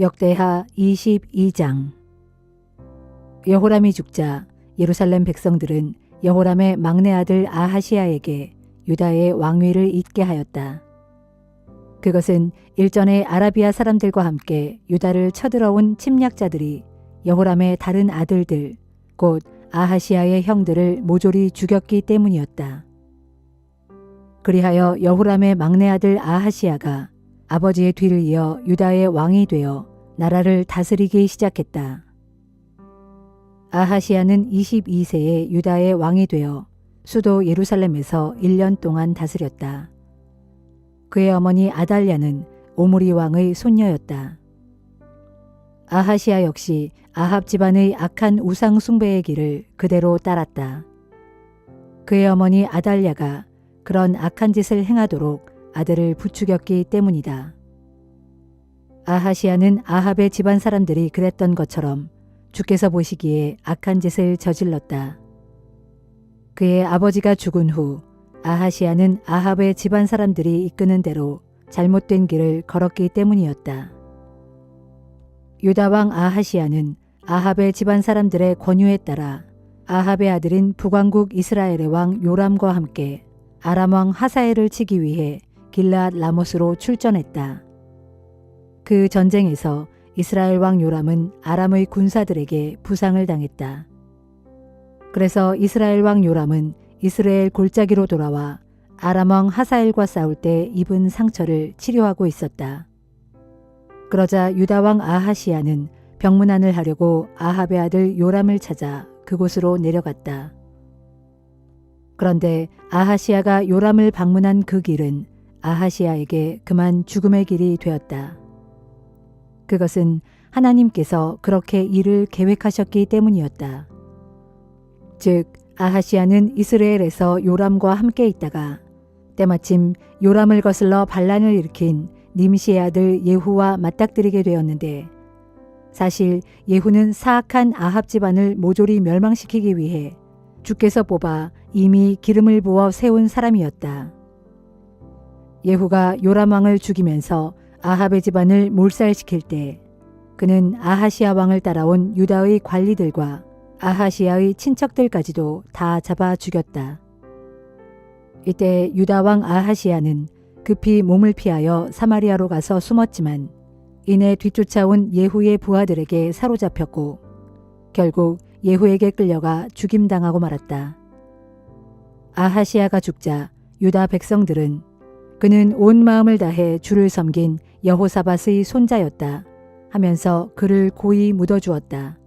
역대하 22장. 여호람이 죽자 예루살렘 백성들은 여호람의 막내 아들 아하시야에게 유다의 왕위를 잇게 하였다. 그것은 일전에 아라비아 사람들과 함께 유다를 쳐들어온 침략자들이 여호람의 다른 아들들, 곧 아하시야의 형들을 모조리 죽였기 때문이었다. 그리하여 여호람의 막내 아들 아하시야가 아버지의 뒤를 이어 유다의 왕이 되어 나라를 다스리기 시작했다. 아하시야는 22세에 유다의 왕이 되어 수도 예루살렘에서 1년 동안 다스렸다. 그의 어머니 아달랴는 오므리 왕의 손녀였다. 아하시야 역시 아합 집안의 악한 우상 숭배의 길을 그대로 따랐다. 그의 어머니 아달랴가 그런 악한 짓을 행하도록 아들을 부추겼기 때문이다. 아하시야는 아합의 집안 사람들이 그랬던 것처럼 주께서 보시기에 악한 짓을 저질렀다. 그의 아버지가 죽은 후 아하시야는 아합의 집안 사람들이 이끄는 대로 잘못된 길을 걸었기 때문이었다. 유다 왕 아하시야는 아합의 집안 사람들의 권유에 따라 아합의 아들인 북왕국 이스라엘의 왕 요람과 함께 아람 왕 하사엘을 치기 위해 길르앗 라못으로 출전했다. 그 전쟁에서 이스라엘 왕 요람은 아람의 군사들에게 부상을 당했다. 그래서 이스라엘 왕 요람은 이스라엘 골짜기로 돌아와 아람 왕 하사엘과 싸울 때 입은 상처를 치료하고 있었다. 그러자 유다 왕 아하시야는 병문안을 하려고 아합의 아들 요람을 찾아 그곳으로 내려갔다. 그런데 아하시야가 요람을 방문한 그 길은 아하시야에게 그만 죽음의 길이 되었다. 그것은 하나님께서 그렇게 일을 계획하셨기 때문이었다. 즉 아하시야는 이스라엘에서 요람과 함께 있다가 때마침 요람을 거슬러 반란을 일으킨 님시의 아들 예후와 맞닥뜨리게 되었는데, 사실 예후는 사악한 아합 집안을 모조리 멸망시키기 위해 주께서 뽑아 이미 기름을 부어 세운 사람이었다. 예후가 요람 왕을 죽이면서 아합의 집안을 몰살시킬 때 그는 아하시야 왕을 따라온 유다의 관리들과 아하시야의 친척들까지도 다 잡아 죽였다. 이때 유다 왕 아하시야는 급히 몸을 피하여 사마리아로 가서 숨었지만 이내 뒤쫓아온 예후의 부하들에게 사로잡혔고 결국 예후에게 끌려가 죽임당하고 말았다. 아하시야가 죽자 유다 백성들은 그는 온 마음을 다해 주를 섬긴 여호사밧의 손자였다 하면서 그를 고이 묻어주었다.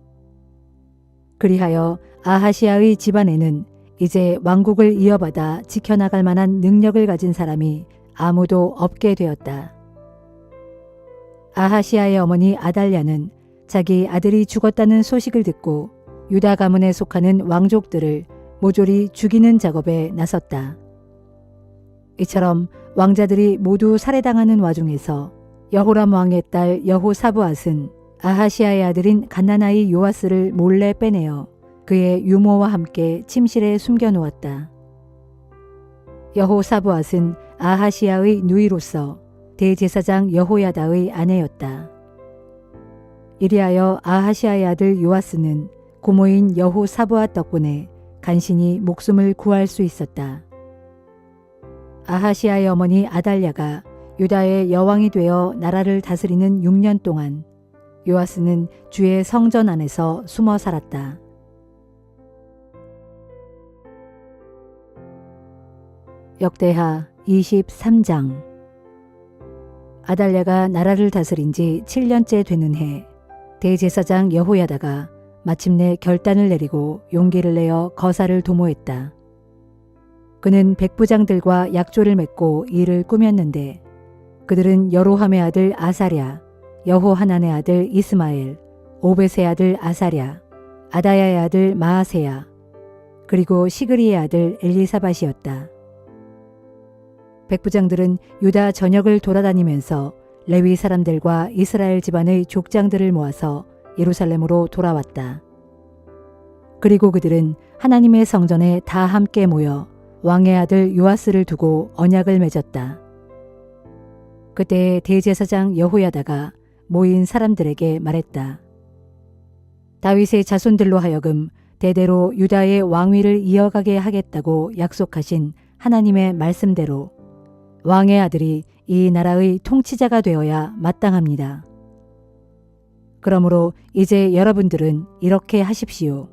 그리하여 아하시야의 집안에는 이제 왕국을 이어받아 지켜나갈 만한 능력을 가진 사람이 아무도 없게 되었다. 아하시야의 어머니 아달랴는 자기 아들이 죽었다는 소식을 듣고 유다 가문에 속하는 왕족들을 모조리 죽이는 작업에 나섰다. 이처럼 왕자들이 모두 살해당하는 와중에서 여호람 왕의 딸 여호사브앗은 아하시야의 아들인 갓나나이 요아스를 몰래 빼내어 그의 유모와 함께 침실에 숨겨놓았다. 여호사브앗은 아하시야의 누이로서 대제사장 여호야다의 아내였다. 이리하여 아하시야의 아들 요아스는 고모인 여호사브앗 덕분에 간신히 목숨을 구할 수 있었다. 아하시야의 어머니 아달랴가 유다의 여왕이 되어 나라를 다스리는 6년 동안 요아스는 주의 성전 안에서 숨어 살았다. 역대하 23장. 아달랴가 나라를 다스린 지 7년째 되는 해, 대제사장 여호야다가 마침내 결단을 내리고 용기를 내어 거사를 도모했다. 그는 백부장들과 약조를 맺고 일을 꾸몄는데 그들은 여로함의 아들 아사랴, 여호하난의 아들 이스마엘, 오벳의 아들 아사랴, 아다야의 아들 마아세야, 그리고 시그리의 아들 엘리사밧이었다. 백부장들은 유다 전역을 돌아다니면서 레위 사람들과 이스라엘 집안의 족장들을 모아서 예루살렘으로 돌아왔다. 그리고 그들은 하나님의 성전에 다 함께 모여 왕의 아들 요아스를 두고 언약을 맺었다. 그때 대제사장 여호야다가 모인 사람들에게 말했다. 다윗의 자손들로 하여금 대대로 유다의 왕위를 이어가게 하겠다고 약속하신 하나님의 말씀대로 왕의 아들이 이 나라의 통치자가 되어야 마땅합니다. 그러므로 이제 여러분들은 이렇게 하십시오.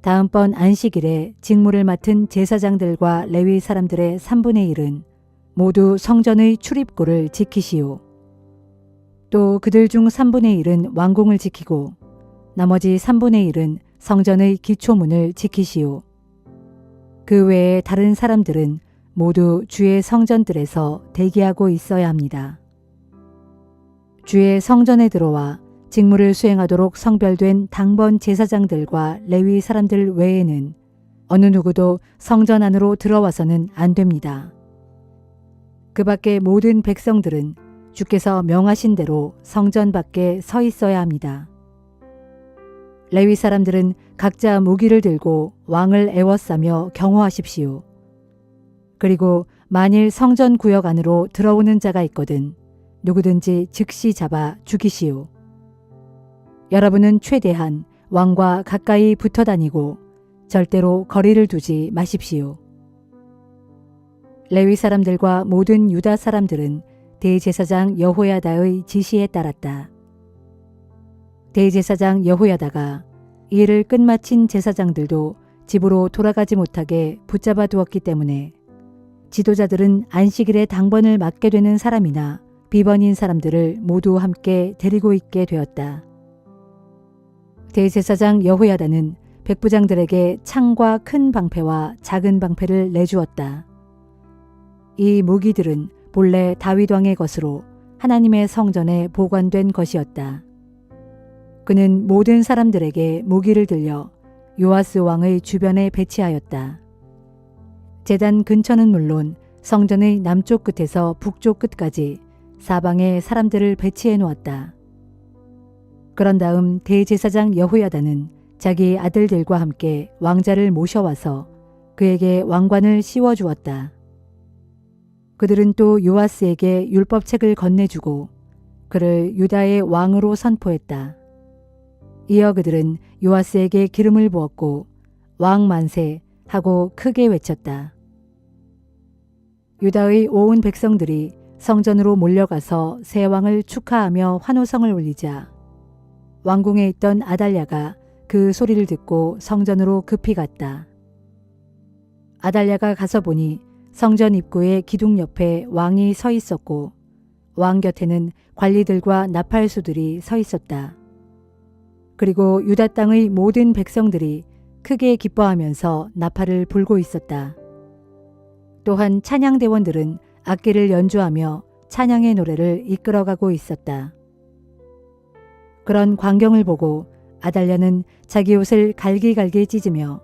다음번 안식일에 직무를 맡은 제사장들과 레위 사람들의 3분의 1은 모두 성전의 출입구를 지키시오. 또 그들 중 3분의 1은 왕궁을 지키고 나머지 3분의 1은 성전의 기초문을 지키시오. 그 외에 다른 사람들은 모두 주의 성전들에서 대기하고 있어야 합니다. 주의 성전에 들어와 직무를 수행하도록 성별된 당번 제사장들과 레위 사람들 외에는 어느 누구도 성전 안으로 들어와서는 안 됩니다. 그 밖에 모든 백성들은 주께서 명하신 대로 성전 밖에 서 있어야 합니다. 레위 사람들은 각자 무기를 들고 왕을 애워싸며 경호하십시오. 그리고 만일 성전 구역 안으로 들어오는 자가 있거든 누구든지 즉시 잡아 죽이시오. 여러분은 최대한 왕과 가까이 붙어 다니고 절대로 거리를 두지 마십시오. 레위 사람들과 모든 유다 사람들은 대제사장 여호야다의 지시에 따랐다. 대제사장 여호야다가 일을 끝마친 제사장들도 집으로 돌아가지 못하게 붙잡아 두었기 때문에 지도자들은 안식일에 당번을 맡게 되는 사람이나 비번인 사람들을 모두 함께 데리고 있게 되었다. 대제사장 여호야다는 백부장들에게 창과 큰 방패와 작은 방패를 내주었다. 이 무기들은 본래 다윗 왕의 것으로 하나님의 성전에 보관된 것이었다. 그는 모든 사람들에게 무기를 들려 요아스 왕의 주변에 배치하였다. 제단 근처는 물론 성전의 남쪽 끝에서 북쪽 끝까지 사방에 사람들을 배치해 놓았다. 그런 다음 대제사장 여호야다는 자기 아들들과 함께 왕자를 모셔와서 그에게 왕관을 씌워주었다. 그들은 또 요아스에게 율법책을 건네주고 그를 유다의 왕으로 선포했다. 이어 그들은 요아스에게 기름을 부었고 왕 만세 하고 크게 외쳤다. 유다의 온 백성들이 성전으로 몰려가서 새 왕을 축하하며 환호성을 울리자 왕궁에 있던 아달랴가 그 소리를 듣고 성전으로 급히 갔다. 아달랴가 가서 보니 성전 입구의 기둥 옆에 왕이 서 있었고 왕 곁에는 관리들과 나팔수들이 서 있었다. 그리고 유다 땅의 모든 백성들이 크게 기뻐하면서 나팔을 불고 있었다. 또한 찬양대원들은 악기를 연주하며 찬양의 노래를 이끌어가고 있었다. 그런 광경을 보고 아달랴는 자기 옷을 갈기갈기 찢으며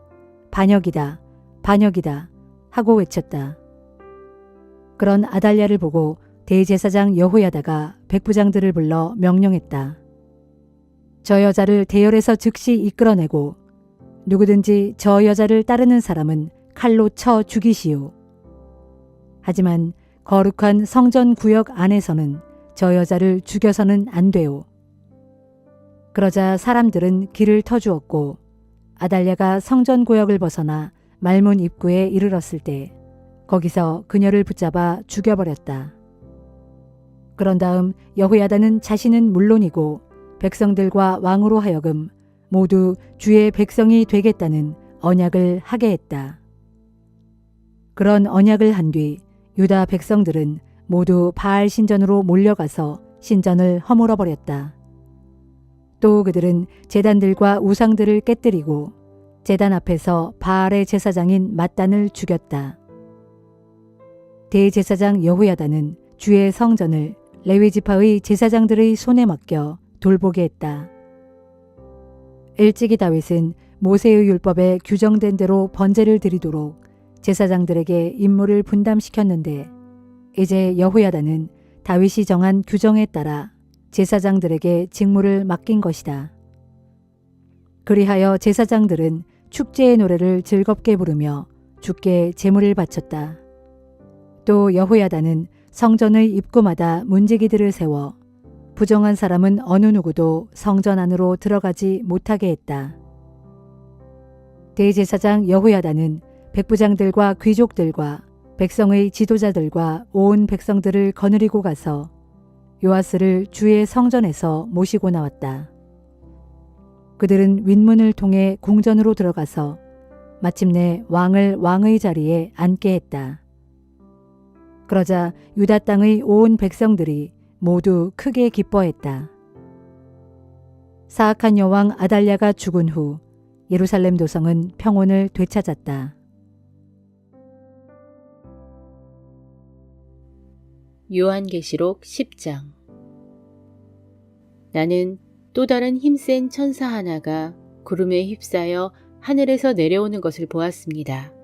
반역이다, 반역이다 하고 외쳤다. 그런 아달랴를 보고 대제사장 여호야다가 백부장들을 불러 명령했다. 저 여자를 대열에서 즉시 이끌어내고 누구든지 저 여자를 따르는 사람은 칼로 쳐 죽이시오. 하지만 거룩한 성전 구역 안에서는 저 여자를 죽여서는 안 돼요. 그러자 사람들은 길을 터주었고 아달랴가 성전 구역을 벗어나 말문 입구에 이르렀을 때 거기서 그녀를 붙잡아 죽여버렸다. 그런 다음 여호야다는 자신은 물론이고 백성들과 왕으로 하여금 모두 주의 백성이 되겠다는 언약을 하게 했다. 그런 언약을 한 뒤 유다 백성들은 모두 바알 신전으로 몰려가서 신전을 허물어 버렸다. 또 그들은 제단들과 우상들을 깨뜨리고 제단 앞에서 바알의 제사장인 맏단을 죽였다. 대제사장 여호야다는 주의 성전을 레위 지파의 제사장들의 손에 맡겨 돌보게 했다. 일찍이 다윗은 모세의 율법에 규정된 대로 번제를 드리도록 제사장들에게 임무를 분담시켰는데 이제 여호야다는 다윗이 정한 규정에 따라 제사장들에게 직무를 맡긴 것이다. 그리하여 제사장들은 축제의 노래를 즐겁게 부르며 주께 제물을 바쳤다. 또 여호야다는 성전의 입구마다 문지기들을 세워 부정한 사람은 어느 누구도 성전 안으로 들어가지 못하게 했다. 대제사장 여호야다는 백부장들과 귀족들과 백성의 지도자들과 온 백성들을 거느리고 가서 요아스를 주의 성전에서 모시고 나왔다. 그들은 윗문을 통해 궁전으로 들어가서 마침내 왕을 왕의 자리에 앉게 했다. 그러자 유다 땅의 온 백성들이 모두 크게 기뻐했다. 사악한 여왕 아달랴가 죽은 후 예루살렘 도성은 평온을 되찾았다. 요한계시록 10장. 나는 또 다른 힘센 천사 하나가 구름에 휩싸여 하늘에서 내려오는 것을 보았습니다.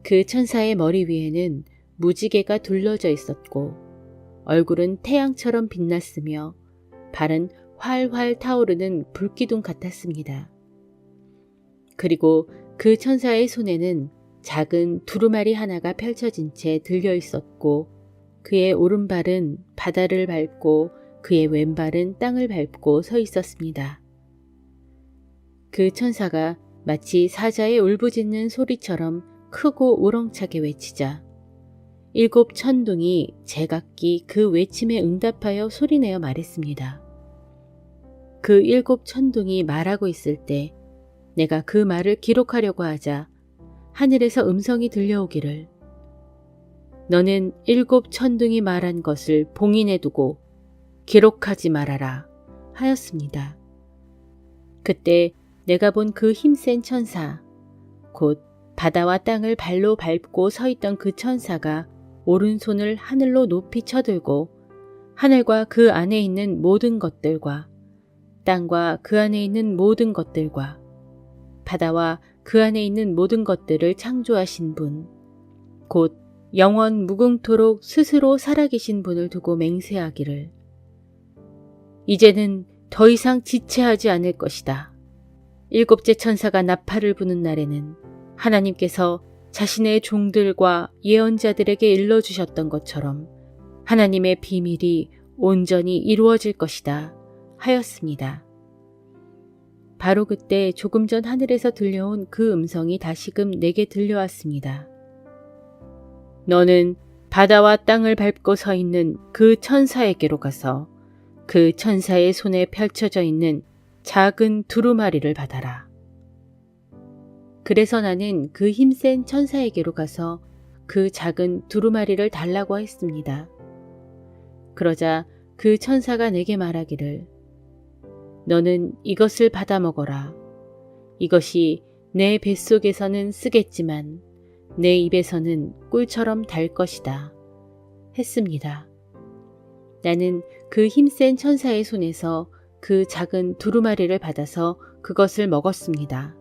그 천사의 머리 위에는 무지개가 둘러져 있었고 얼굴은 태양처럼 빛났으며 발은 활활 타오르는 불기둥 같았습니다. 그리고 그 천사의 손에는 작은 두루마리 하나가 펼쳐진 채 들려 있었고 그의 오른발은 바다를 밟고 그의 왼발은 땅을 밟고 서 있었습니다. 그 천사가 마치 사자의 울부짖는 소리처럼 크고 우렁차게 외치자 7 천둥이 제각기 그 외침에 응답하여 소리내어 말했습니다. 그 7 천둥이 말하고 있을 때 내가 그 말을 기록하려고 하자 하늘에서 음성이 들려오기를 너는 7 천둥이 말한 것을 봉인해 두고 기록하지 말아라 하였습니다. 그때 내가 본 그 힘센 천사, 곧 바다와 땅을 발로 밟고 서 있던 그 천사가 오른손을 하늘로 높이 쳐들고 하늘과 그 안에 있는 모든 것들과 땅과 그 안에 있는 모든 것들과 바다와 그 안에 있는 모든 것들을 창조하신 분, 곧 영원 무궁토록 스스로 살아계신 분을 두고 맹세하기를 이제는 더 이상 지체하지 않을 것이다. 7째 천사가 나팔을 부는 날에는 하나님께서 자신의 종들과 예언자들에게 일러주셨던 것처럼 하나님의 비밀이 온전히 이루어질 것이다 하였습니다. 바로 그때 조금 전 하늘에서 들려온 그 음성이 다시금 내게 들려왔습니다. 너는 바다와 땅을 밟고 서 있는 그 천사에게로 가서 그 천사의 손에 펼쳐져 있는 작은 두루마리를 받아라. 그래서 나는 그 힘센 천사에게로 가서 그 작은 두루마리를 달라고 했습니다. 그러자 그 천사가 내게 말하기를 너는 이것을 받아 먹어라. 이것이 내 뱃속에서는 쓰겠지만 내 입에서는 꿀처럼 달 것이다 했습니다. 나는 그 힘센 천사의 손에서 그 작은 두루마리를 받아서 그것을 먹었습니다.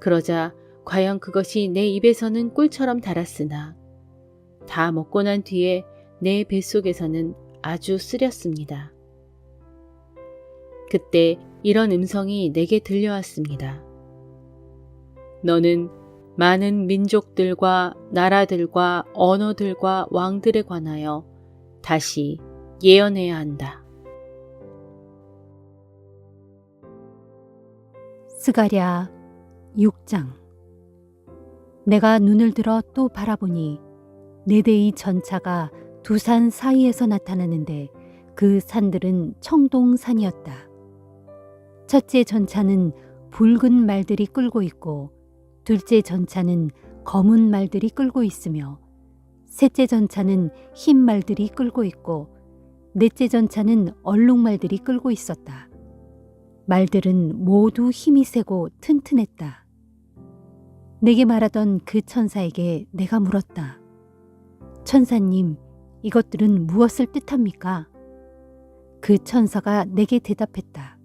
그러자 과연 그것이 내 입에서는 꿀처럼 달았으나 다 먹고 난 뒤에 내 뱃속에서는 아주 쓰렸습니다. 그때 이런 음성이 내게 들려왔습니다. 너는 많은 민족들과 나라들과 언어들과 왕들에 관하여 다시 예언해야 한다. 스가랴 6장. 내가 눈을 들어 또 바라보니 4대의 전차가 2산 사이에서 나타나는데 그 산들은 청동산이었다. 첫째 전차는 붉은 말들이 끌고 있고 둘째 전차는 검은 말들이 끌고 있으며 셋째 전차는 흰 말들이 끌고 있고 넷째 전차는 얼룩말들이 끌고 있었다. 말들은 모두 힘이 세고 튼튼했다. 내게 말하던 그 천사에게 내가 물었다. 천사님, 이것들은 무엇을 뜻합니까? 그 천사가 내게 대답했다.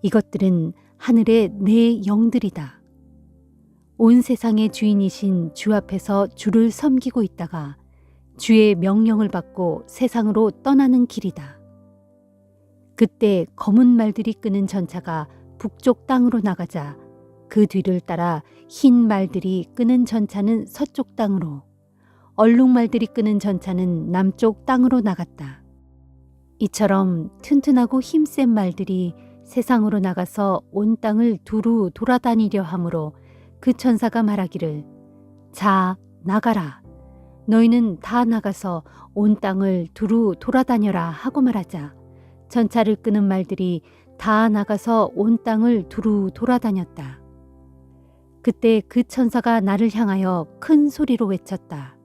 이것들은 하늘의 내 영들이다. 온 세상의 주인이신 주 앞에서 주를 섬기고 있다가 주의 명령을 받고 세상으로 떠나는 길이다. 그때 검은 말들이 끄는 전차가 북쪽 땅으로 나가자 그 뒤를 따라 흰 말들이 끄는 전차는 서쪽 땅으로, 얼룩말들이 끄는 전차는 남쪽 땅으로 나갔다. 이처럼 튼튼하고 힘센 말들이 세상으로 나가서 온 땅을 두루 돌아다니려 하므로 그 천사가 말하기를 자 나가라 너희는 다 나가서 온 땅을 두루 돌아다녀라 하고 말하자 전차를 끄는 말들이 다 나가서 온 땅을 두루 돌아다녔다. 그때 그 천사가 나를 향하여 큰 소리로 외쳤다.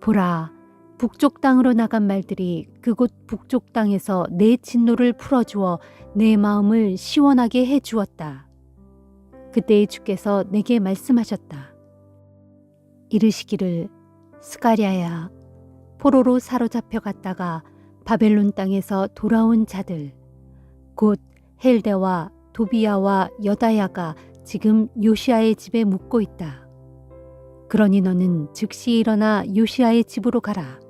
보라, 북쪽 땅으로 나간 말들이 그곳 북쪽 땅에서 내 진노를 풀어주어 내 마음을 시원하게 해주었다. 그때의 주께서 내게 말씀하셨다. 이르시기를 스가랴야, 포로로 사로잡혀 갔다가 바벨론 땅에서 돌아온 자들, 곧 헬데와 도비야와 여다야가 지금 요시야의 집에 묵고 있다. 그러니 너는 즉시 일어나 요시야의 집으로 가라.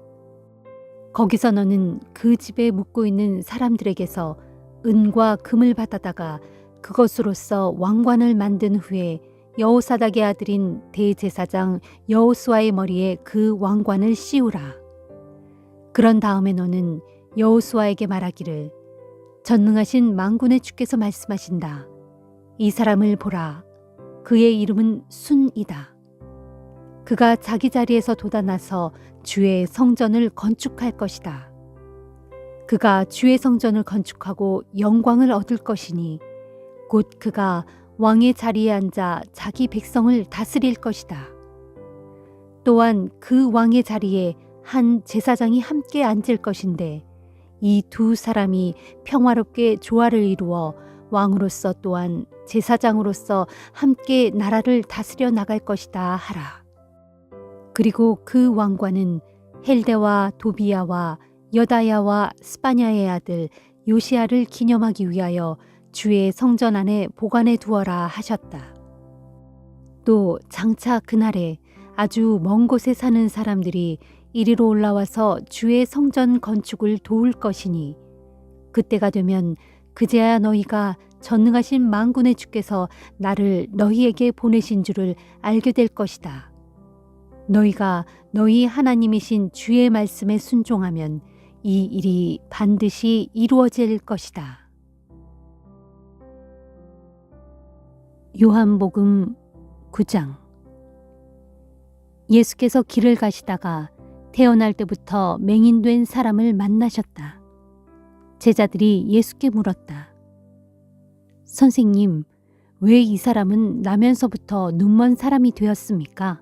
거기서 너는 그 집에 묵고 있는 사람들에게서 은과 금을 받아다가 그것으로서 왕관을 만든 후에 여호사닥의 아들인 대제사장 여호수아의 머리에 그 왕관을 씌우라. 그런 다음에 너는 여호수아에게 말하기를 전능하신 만군의 주께서 말씀하신다. 이 사람을 보라. 그의 이름은 순이다. 그가 자기 자리에서 돋아나서 주의 성전을 건축할 것이다. 그가 주의 성전을 건축하고 영광을 얻을 것이니 곧 그가 왕의 자리에 앉아 자기 백성을 다스릴 것이다. 또한 그 왕의 자리에 한 제사장이 함께 앉을 것인데 이 두 사람이 평화롭게 조화를 이루어 왕으로서 또한 제사장으로서 함께 나라를 다스려 나갈 것이다 하라. 그리고 그 왕관은 헬데와 도비야와 여다야와 스파냐의 아들 요시야를 기념하기 위하여 주의 성전 안에 보관해 두어라 하셨다. 또 장차 그날에 아주 먼 곳에 사는 사람들이 이리로 올라와서 주의 성전 건축을 도울 것이니 그때가 되면 그제야 너희가 전능하신 만군의 주께서 나를 너희에게 보내신 줄을 알게 될 것이다. 너희가 너희 하나님이신 주의 말씀에 순종하면 이 일이 반드시 이루어질 것이다. 요한복음 9장. 예수께서 길을 가시다가 태어날 때부터 맹인된 사람을 만나셨다. 제자들이 예수께 물었다. 선생님, 왜 이 사람은 나면서부터 눈먼 사람이 되었습니까?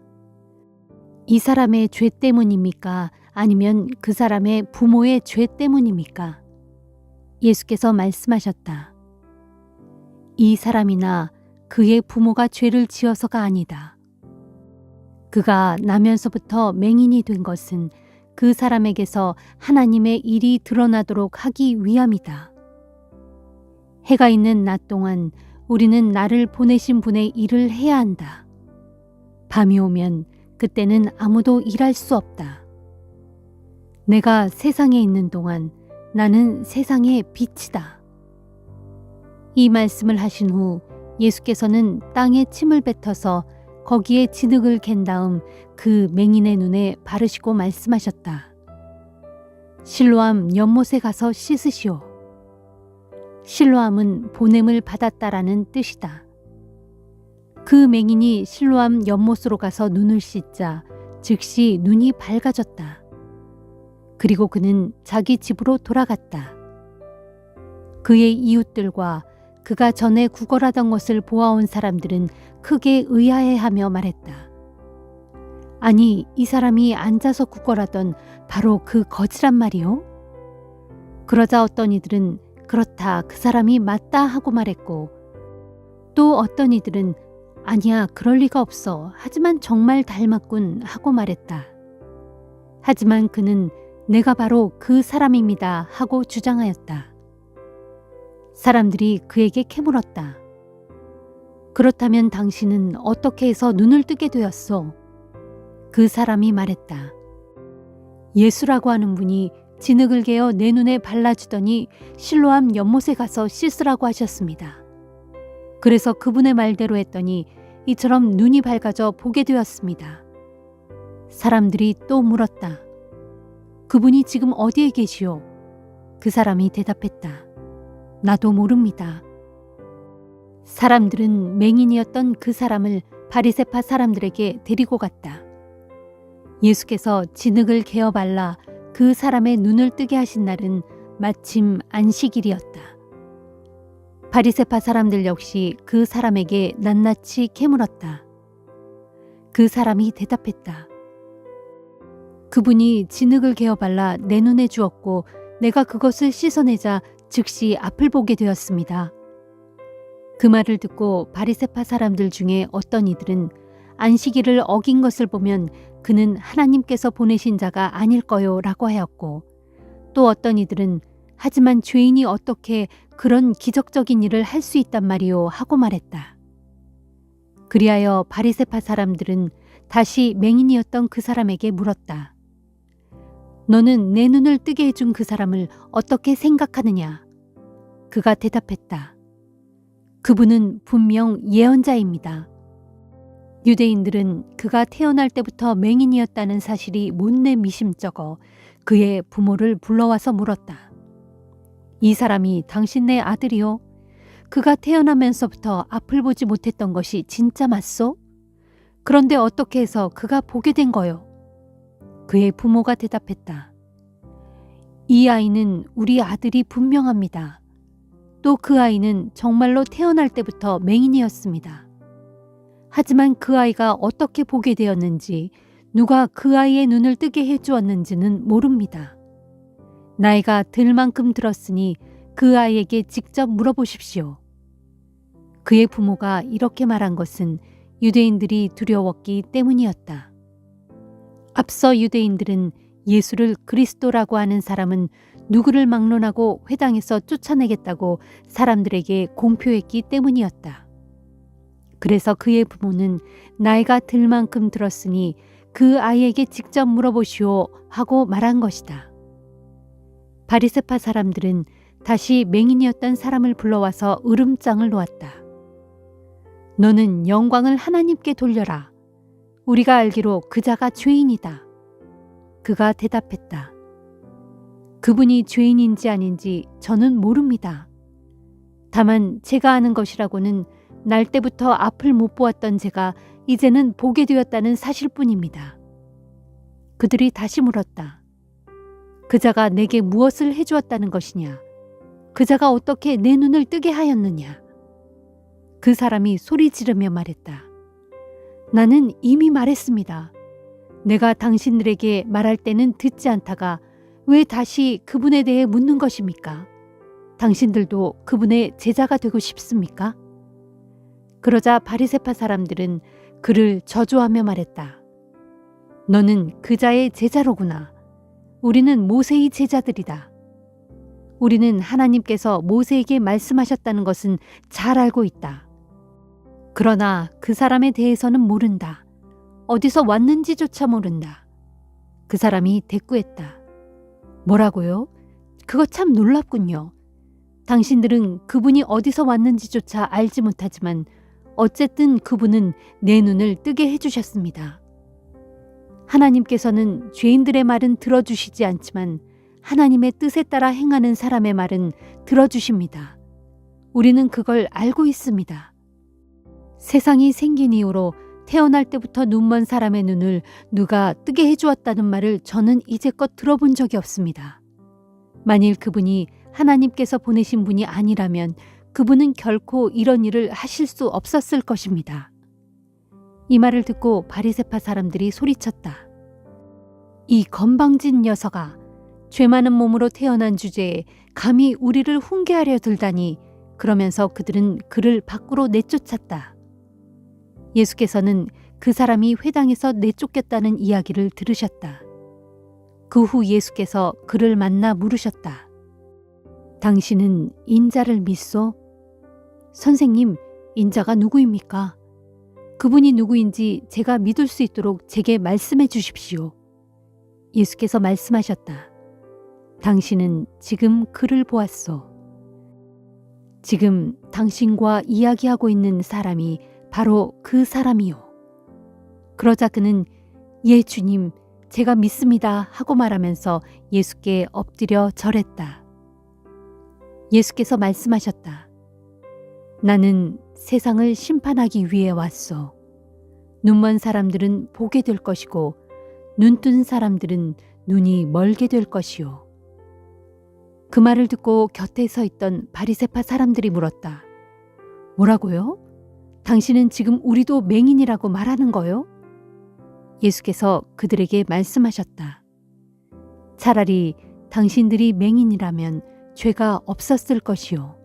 이 사람의 죄 때문입니까? 아니면 그 사람의 부모의 죄 때문입니까? 예수께서 말씀하셨다. 이 사람이나 그의 부모가 죄를 지어서가 아니다. 그가 나면서부터 맹인이 된 것은 그 사람에게서 하나님의 일이 드러나도록 하기 위함이다. 해가 있는 낮 동안 우리는 나를 보내신 분의 일을 해야 한다. 밤이 오면 그때는 아무도 일할 수 없다. 내가 세상에 있는 동안 나는 세상의 빛이다. 이 말씀을 하신 후 예수께서는 땅에 침을 뱉어서 거기에 진흙을 갠 다음 그 맹인의 눈에 바르시고 말씀하셨다. 실로암 연못에 가서 씻으시오. 실로암은 보냄을 받았다라는 뜻이다. 그 맹인이 실로암 연못으로 가서 눈을 씻자 즉시 눈이 밝아졌다. 그리고 그는 자기 집으로 돌아갔다. 그의 이웃들과 그가 전에 구걸하던 것을 보아온 사람들은 크게 의아해하며 말했다. 아니, 이 사람이 앉아서 구걸하던 바로 그 거지란 말이오? 그러자 어떤 이들은 그렇다, 그 사람이 맞다 하고 말했고, 또 어떤 이들은 아니야, 그럴 리가 없어. 하지만 정말 닮았군 하고 말했다. 하지만 그는 내가 바로 그 사람입니다 하고 주장하였다. 사람들이 그에게 캐물었다. 그렇다면 당신은 어떻게 해서 눈을 뜨게 되었소? 그 사람이 말했다. 예수라고 하는 분이 진흙을 개어 내 눈에 발라주더니 실로암 연못에 가서 씻으라고 하셨습니다. 그래서 그분의 말대로 했더니 이처럼 눈이 밝아져 보게 되었습니다. 사람들이 또 물었다. 그분이 지금 어디에 계시오? 그 사람이 대답했다. 나도 모릅니다. 사람들은 맹인이었던 그 사람을 바리새파 사람들에게 데리고 갔다. 예수께서 진흙을 개어 발라 그 사람의 눈을 뜨게 하신 날은 마침 안식일이었다. 바리새파 사람들 역시 그 사람에게 낱낱이 캐물었다. 그 사람이 대답했다. 그분이 진흙을 개어 발라 내 눈에 주었고 내가 그것을 씻어내자 즉시 앞을 보게 되었습니다. 그 말을 듣고 바리새파 사람들 중에 어떤 이들은 안식일을 어긴 것을 보면 그는 하나님께서 보내신 자가 아닐 거요 라고 하였고, 또 어떤 이들은 하지만 죄인이 어떻게 그런 기적적인 일을 할 수 있단 말이요 하고 말했다. 그리하여 바리새파 사람들은 다시 맹인이었던 그 사람에게 물었다. 너는 내 눈을 뜨게 해준 그 사람을 어떻게 생각하느냐? 그가 대답했다. 그분은 분명 예언자입니다. 유대인들은 그가 태어날 때부터 맹인이었다는 사실이 못내 미심쩍어 그의 부모를 불러와서 물었다. 이 사람이 당신네 아들이요? 그가 태어나면서부터 앞을 보지 못했던 것이 진짜 맞소? 그런데 어떻게 해서 그가 보게 된 거요? 그의 부모가 대답했다. 이 아이는 우리 아들이 분명합니다. 또 그 아이는 정말로 태어날 때부터 맹인이었습니다. 하지만 그 아이가 어떻게 보게 되었는지, 누가 그 아이의 눈을 뜨게 해주었는지는 모릅니다. 나이가 들 만큼 들었으니 그 아이에게 직접 물어보십시오. 그의 부모가 이렇게 말한 것은 유대인들이 두려웠기 때문이었다. 앞서 유대인들은 예수를 그리스도라고 하는 사람은 누구를 막론하고 회당에서 쫓아내겠다고 사람들에게 공표했기 때문이었다. 그래서 그의 부모는 나이가 들 만큼 들었으니 그 아이에게 직접 물어보시오 하고 말한 것이다. 바리새파 사람들은 다시 맹인이었던 사람을 불러와서 으름장을 놓았다. 너는 영광을 하나님께 돌려라. 우리가 알기로 그 자가 죄인이다. 그가 대답했다. 그분이 죄인인지 아닌지 저는 모릅니다. 다만 제가 아는 것이라고는 날 때부터 앞을 못 보았던 제가 이제는 보게 되었다는 사실뿐입니다. 그들이 다시 물었다. 그 자가 내게 무엇을 해주었다는 것이냐? 그 자가 어떻게 내 눈을 뜨게 하였느냐? 그 사람이 소리 지르며 말했다. 나는 이미 말했습니다. 내가 당신들에게 말할 때는 듣지 않다가 왜 다시 그분에 대해 묻는 것입니까? 당신들도 그분의 제자가 되고 싶습니까? 그러자 바리새파 사람들은 그를 저주하며 말했다. 너는 그 자의 제자로구나. 우리는 모세의 제자들이다. 우리는 하나님께서 모세에게 말씀하셨다는 것은 잘 알고 있다. 그러나 그 사람에 대해서는 모른다. 어디서 왔는지조차 모른다. 그 사람이 대꾸했다. 뭐라고요? 그거 참 놀랍군요. 당신들은 그분이 어디서 왔는지조차 알지 못하지만 어쨌든 그분은 내 눈을 뜨게 해주셨습니다. 하나님께서는 죄인들의 말은 들어주시지 않지만 하나님의 뜻에 따라 행하는 사람의 말은 들어주십니다. 우리는 그걸 알고 있습니다. 세상이 생긴 이후로 태어날 때부터 눈먼 사람의 눈을 누가 뜨게 해주었다는 말을 저는 이제껏 들어본 적이 없습니다. 만일 그분이 하나님께서 보내신 분이 아니라면 그분은 결코 이런 일을 하실 수 없었을 것입니다. 이 말을 듣고 바리새파 사람들이 소리쳤다. 이 건방진 녀석아, 죄 많은 몸으로 태어난 주제에 감히 우리를 훈계하려 들다니. 그러면서 그들은 그를 밖으로 내쫓았다. 예수께서는 그 사람이 회당에서 내쫓겼다는 이야기를 들으셨다. 그 후 예수께서 그를 만나 물으셨다. 당신은 인자를 믿소? 선생님, 인자가 누구입니까? 그분이 누구인지 제가 믿을 수 있도록 제게 말씀해 주십시오. 예수께서 말씀하셨다. 당신은 지금 그를 보았소. 지금 당신과 이야기하고 있는 사람이 바로 그 사람이요. 그러자 그는 예 주님, 제가 믿습니다 하고 말하면서 예수께 엎드려 절했다. 예수께서 말씀하셨다. 나는 세상을 심판하기 위해 왔소. 눈먼 사람들은 보게 될 것이고 눈뜬 사람들은 눈이 멀게 될 것이요. 그 말을 듣고 곁에 서 있던 바리새파 사람들이 물었다. 뭐라고요? 당신은 지금 우리도 맹인이라고 말하는 거요? 예수께서 그들에게 말씀하셨다. 차라리 당신들이 맹인이라면 죄가 없었을 것이요.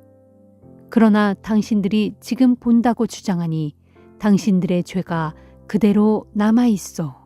그러나 당신들이 지금 본다고 주장하니 당신들의 죄가 그대로 남아 있어.